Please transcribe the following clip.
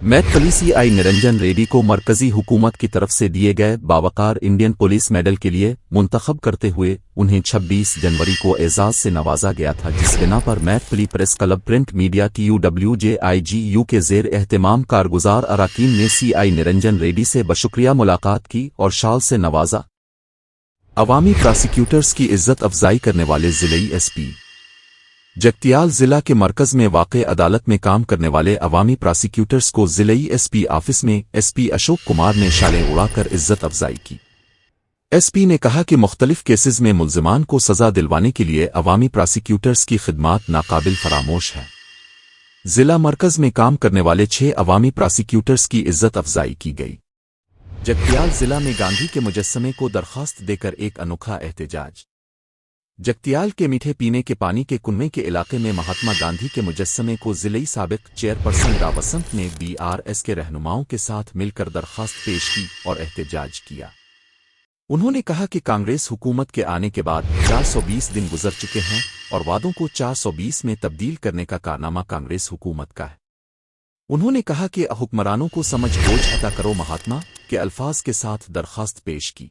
Mat police आई निरंजन रेड्डी को मरकजी हुकूमत की तरफ से दिए गए बावकार इंडियन पुलिस मेडल के लिए मुंतखब करते हुए उन्हें 26 जनवरी को एजाज से नवाजा गया था, जिस बिना पर मैट police press club print media की UWJIGU के जेर एहतमाम कारगुजार अराकीन ने CI निरंजन रेड्डी से बशुक्रिया मुलाकात की और शाल से नवाजा। अवामी प्रोसिक्यूटर्स की इज्जत अफजाई करने वाले जिले SP जगतियाल जिला के मरकज में वाक़ अदालत में काम करने वाले अवामी प्रोसिक्यूटर्स को जिलई SP ऑफिस में SP अशोक कुमार ने शालें उड़ाकर इज्जत अफजाई की। SP ने कहा कि मुख्तलिफ केसेस में मुल्जिमान को सजा दिलवाने के लिए अवामी प्रोसिक्यूटर्स की खिदमात नाकाबिल फरामोश है। जिला मरकज में काम करने वाले 6 अवामी प्रोसिक्यूटर्स की इज्जत अफजाई की गई। जगतियाल जिला में गांधी के मुजस्समे को दरखास्त देकर एक अनोखा एहतजाज। जगतियाल के मीठे पीने के पानी के कुनवे के इलाके में महात्मा गांधी के मुजस्समे को जिलई साबिक चेयरपर्सन रावसंत ने BRS के रहनुमाओं के साथ मिलकर दरखास्त पेश की और एहतजाज किया। उन्होंने कहा कि कांग्रेस हुकूमत के आने के बाद 420 दिन गुजर चुके हैं और वादों को 420 में तब्दील करने का कारनामा कांग्रेस हुकूमत का है। उन्होंने कहा कि हुक्मरानों को समझ बोझ अता करो महात्मा के अल्फाज के साथ दरखास्त पेश की।